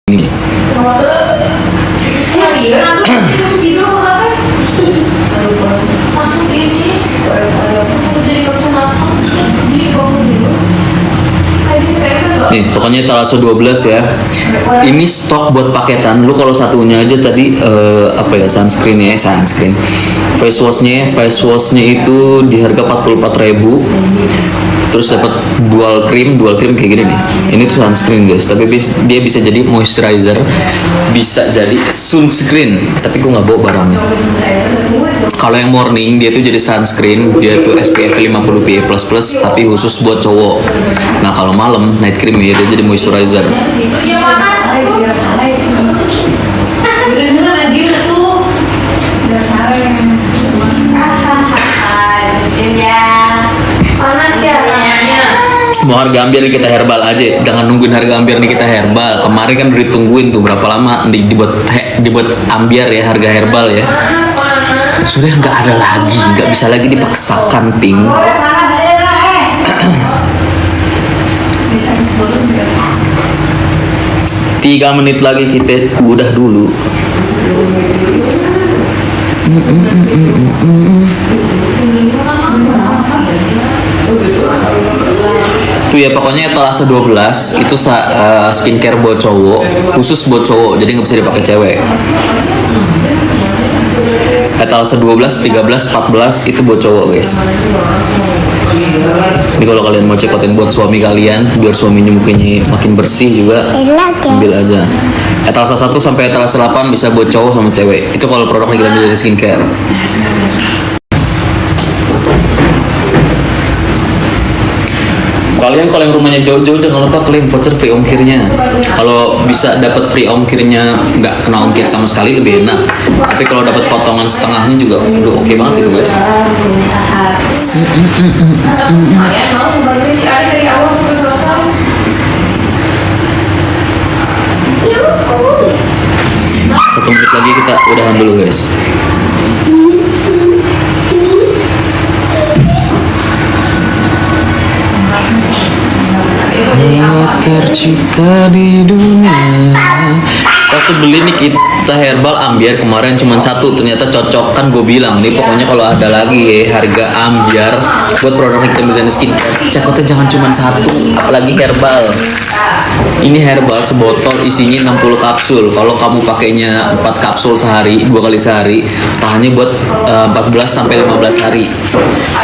ini. Nih, pokoknya Thalassoh 12 ya. Ini stok buat paketan. Lu kalau satunya aja tadi sunscreen ya, sunscreen. Face washnya itu di harga 44.000. Terus dapat dual cream kayak gini nih. Ini tuh sunscreen guys, tapi dia bisa jadi moisturizer, bisa jadi sunscreen. Tapi gue nggak bawa barangnya. Kalau yang morning dia tuh jadi sunscreen, dia tuh SPF 50 PA++, tapi khusus buat cowok. Nah kalau malam night cream ya dia jadi moisturizer. Mau harga hampir nih kita herbal aja, jangan nungguin harga hampir nih kita herbal. Kemarin kan udah ditungguin tuh berapa lama dibuat ambiar ya, harga herbal ya. Sudah nggak ada lagi, nggak bisa lagi dipaksakan ping. 3 menit lagi kita udah dulu. Tuh ya pokoknya Thalassoh 12 itu skincare buat cowok, khusus buat cowok, jadi nggak bisa dipakai cewek. Thalassoh 12, 13, 14 itu buat cowok guys. Jadi kalau kalian mau cekotin buat suami kalian, biar suaminya mukanya makin bersih juga, ambil aja. Thalassoh 1 sampai Thalassoh 8 bisa buat cowok sama cewek. Itu kalau produk lagi dari skincare. Kalian kalau yang rumahnya jauh-jauh jangan lupa klaim voucher free ongkirnya. Kalau bisa dapat free ongkirnya nggak kena ongkir sama sekali lebih enak. Tapi kalau dapat potongan setengahnya juga udah oke banget itu guys. Satu menit lagi kita udahan dulu guys. Tercipta di dunia. Waktu beli nih kita herbal ambiar kemarin cuma satu, ternyata cocok kan gue bilang nih pokoknya kalau ada lagi harga ambiar buat produk kita bisa skincare, cekotnya jangan cuma satu, apalagi herbal. Ini herbal sebotol isinya 60 kapsul. Kalau kamu pakainya 4 kapsul sehari, 2 kali sehari, tahannya buat 14 sampai 15 hari.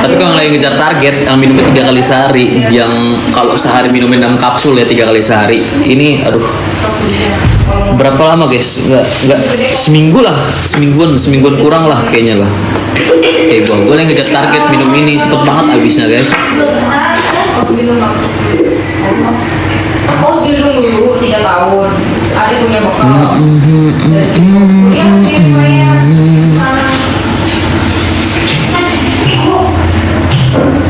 Tapi kalau yang lagi ngejar target, yang minumnya 3 kali sehari, yang kalau sehari minumnya 6 kapsul ya 3 kali sehari. Ini aduh. Berapa lama guys? Enggak seminggu lah, semingguan kurang lah kayaknya lah. Kayak gue yang ngejar target minum ini cepet banget habisnya guys. Kos dulu 3 tahun, adik punya bekal. Dari situ kuliah sih lumayan.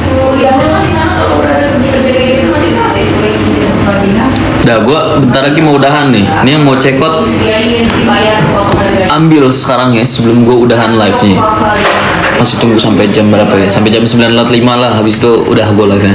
Kuliah lu kan di sana kalau udah ada kerja kayak gitu nanti gratis. Dah gue bentar lagi mau udahan nih. Ini yang mau cekot ambil sekarang ya sebelum gue udahan live nya. Masih tunggu sampai jam berapa ya? Sampai jam 9.05 lah. Habis itu udah gue live nya.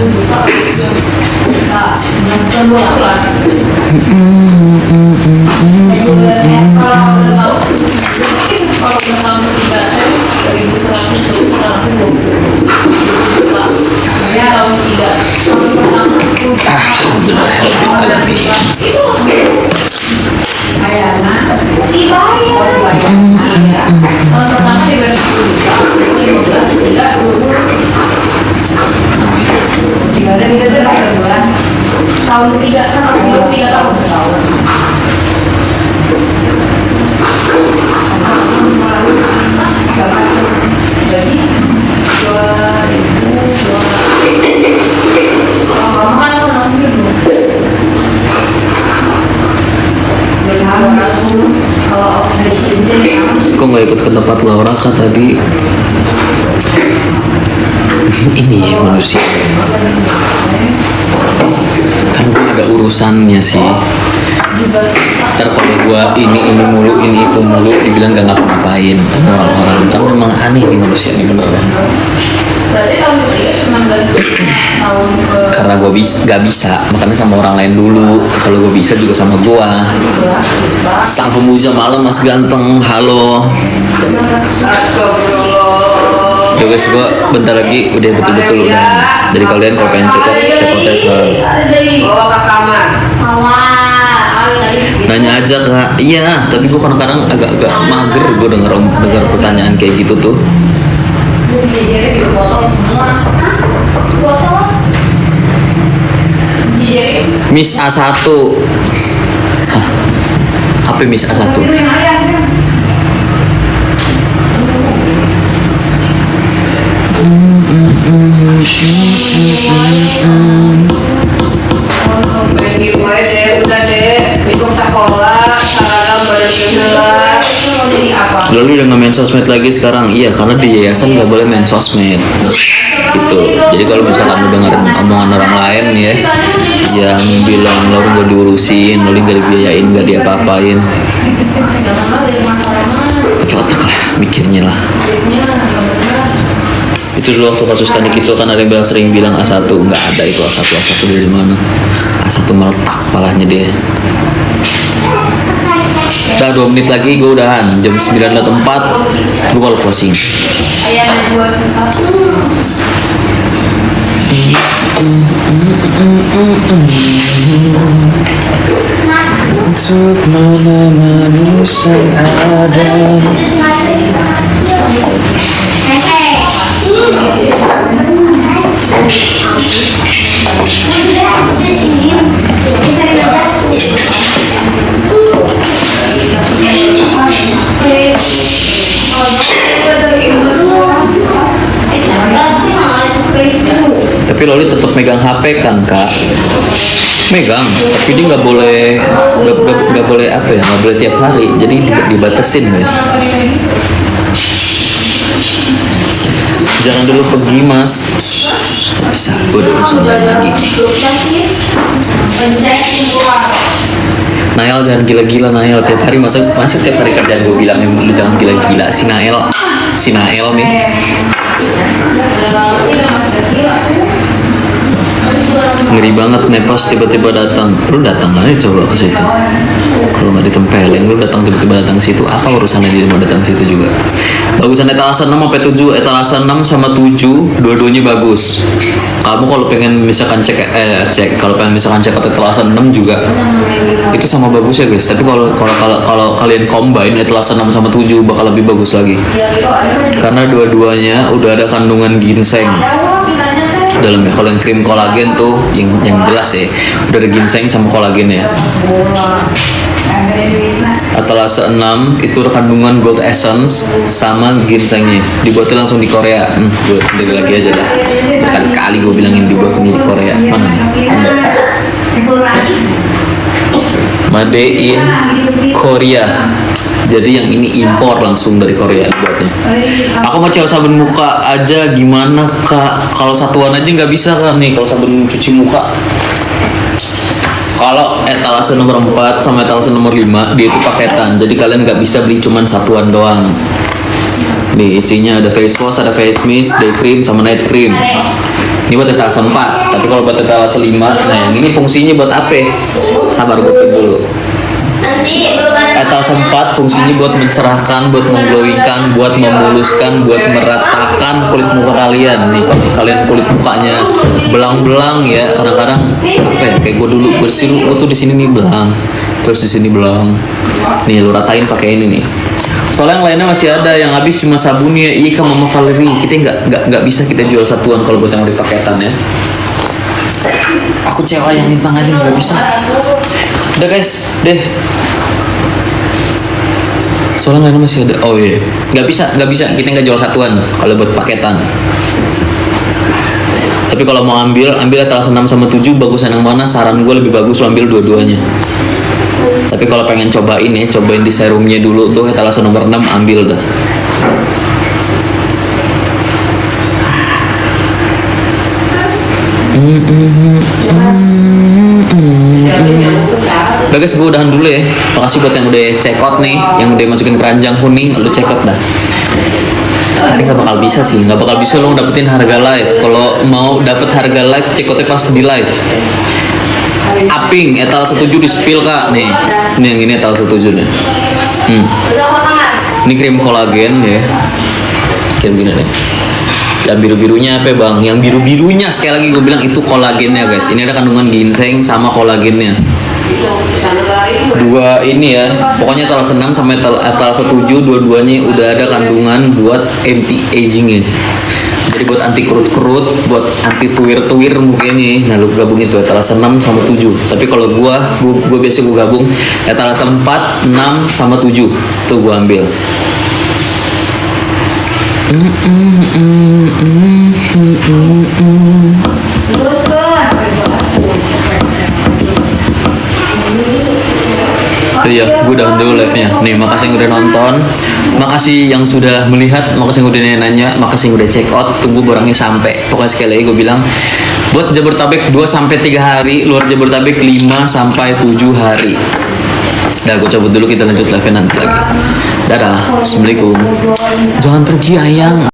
Tahun ketiga kan harus minum 3 tahun setahun. Jadi 2002. Kok nggak ikut ke tempat Laura kah tadi? Ini ya manusia. Kan gue ada urusannya sih. Ntar kalau gue ini mulu, ini itu mulu, dibilang gak ngapa-ngapain sama orang-orang. Kan memang aneh nih manusia nih beneran. Berarti tahun ketiga senang tahun ke Karena gue gak bisa, makanya sama orang lain dulu. Kalau gue bisa juga sama gue. Sang pemuja malam Mas Ganteng, halo. Tuh guys, gue bentar lagi udah betul-betul udah. Jadi kalian kalau pengen cekot aja selalu. bawa ke kamar. Nanya aja kak, iya. Tapi gue kadang-kadang agak-agak mager gue denger pertanyaan kayak gitu tuh. Jajarnya di botol semua. Botol. Jajarnya. Miss A1. Hah? HP Miss A1. Pergi gue deh, udah deh. Besok sekolah, seragam berkenalan. Mau jadi apa? Lalu udah nggak main sosmed lagi sekarang? Iya, karena di yayasan nggak boleh main sosmed. Gitu. Jadi kalau misalkan lu dengar omongan orang lain ya, yang bilang lo nggak diurusin, lo nggak dibiayain, nggak diapa-apain, Janganlah jadi masalah mah. pakai otak lah, mikirnya lah. Duitnya nggak benar. Itu dulu waktu kasus Kanik itu kan ada yang bilang sering bilang A1, nggak ada itu A1 dari mana? A1 meletak palanya dia. Udah 2 menit lagi gue udahan, jam 9.04 gue baru closing. Ayahnya dua sempat. Untuk menemani sang Adam. Tapi Loli tetap megang HP kan kak? Megang, tapi dia nggak boleh nggak boleh apa ya, nggak boleh tiap hari, jadi dibatasin guys. Jangan dulu pergi mas. Tak bisa, gue udah urusan lain lagi. Nael jangan gila-gila Nael, tiap hari masa tiap hari kerjaan gue bilangin lu jangan gila-gila si Nael nih. Ngeri banget Nepos tiba-tiba datang. Lu datang aja coba ke situ. Kalau nggak ditempelin, lu datang tiba-tiba datang ke situ. Apa urusannya dia mau datang ke situ juga? Bagusan etalase 6 sampai 7, etalase 6 sama 7 dua-duanya bagus. Kamu kalau pengen misalkan cek kalau pengen misalkan cek etalase 6 juga itu sama bagus ya guys. Tapi kalau kalian combine etalase 6 sama 7 bakal lebih bagus lagi. Karena dua-duanya udah ada kandungan ginseng dalamnya. Kalau yang krim kolagen tuh yang jelas ya udah ada ginseng sama kolagen ya. Etalase 6 itu kandungan gold essence sama ginsengnya. Dibuatnya langsung di Korea. Buat sendiri lagi aja dah. Berkali-kali gue bilangin dibuatnya di Korea. Mana nih? Made in Korea. Jadi yang ini impor langsung dari Korea dibuatnya. Aku mau coba sabun muka aja gimana kak? Kalau satuan aja nggak bisa kan nih kalau sabun cuci muka. Kalau etalase nomor 4 sama etalase nomor 5 dia itu paketan. Jadi kalian nggak bisa beli cuman satuan doang. Nih isinya ada face wash, ada face mist, day cream sama night cream. Ini buat etalase 4. Tapi kalau buat etalase 5, nah yang ini fungsinya buat apa? Sabar gue print dulu. Etalase 4 fungsinya buat mencerahkan, buat mengglowingkan, buat memuluskan, buat meratakan kulit muka kalian. Nih kalau kalian kulit mukanya belang-belang ya, kadang-kadang apa ya kayak gue dulu bersih, gue tuh di sini nih belang, terus di sini belang. Nih lu ratain pakai ini nih. Soalnya yang lainnya masih ada, yang habis cuma sabunnya. Iya kan Mama Valerie, kita nggak bisa kita jual satuan kalau buat yang di paketan ya. Aku cewek yang bintang aja nggak bisa. Udah guys, deh. Soalnya lainnya masih ada. Oh iya, nggak bisa. Kita nggak jual satuan kalau buat paketan. Tapi kalau mau ambil etalase 6 sama 7 bagusan yang mana? Saran gue lebih bagus lo ambil dua-duanya. Tapi kalau pengen cobain ya, cobain di serumnya dulu tuh etalase nomor 6 ambil dah. Udah guys, gue udahan dulu ya. Makasih buat yang udah check out nih, yang udah masukin keranjang kuning, lu check out dah. Tapi nggak bakal bisa sih, nggak bakal bisa lo dapetin harga live. Kalau mau dapet harga live, cekotnya pas di live. Aping, etal setuju di spill kak nih. Ini yang ini etal setuju nih. Ini krim kolagen ya. Kayak gini nih. Yang biru-birunya apa ya bang? Yang biru-birunya sekali lagi gue bilang itu kolagennya guys. Ini ada kandungan ginseng sama kolagennya. Dua ini ya, pokoknya etal senam sama etal setuju dua-duanya udah ada kandungan buat anti agingnya. Jadi buat anti kerut-kerut, buat anti tuwir-tuwir mukanya. Nah lu gabung itu etal senam sama 7. Tapi kalau gua biasa gua gabung etal 4, 6 sama 7. Tuh gua ambil. Iya, gue udah dulu live-nya. Nih, makasih yang udah nonton, makasih yang sudah melihat, makasih yang udah nanya, makasih yang udah check out. Tunggu barangnya sampai. Pokoknya sekali lagi gue bilang, buat Jabodetabek 2 sampai 3 hari, luar Jabodetabek 5 sampai 7 hari. Nah, gue cabut dulu, kita lanjut live nanti lagi. Dadah, assalamualaikum. Jangan pergi ayang.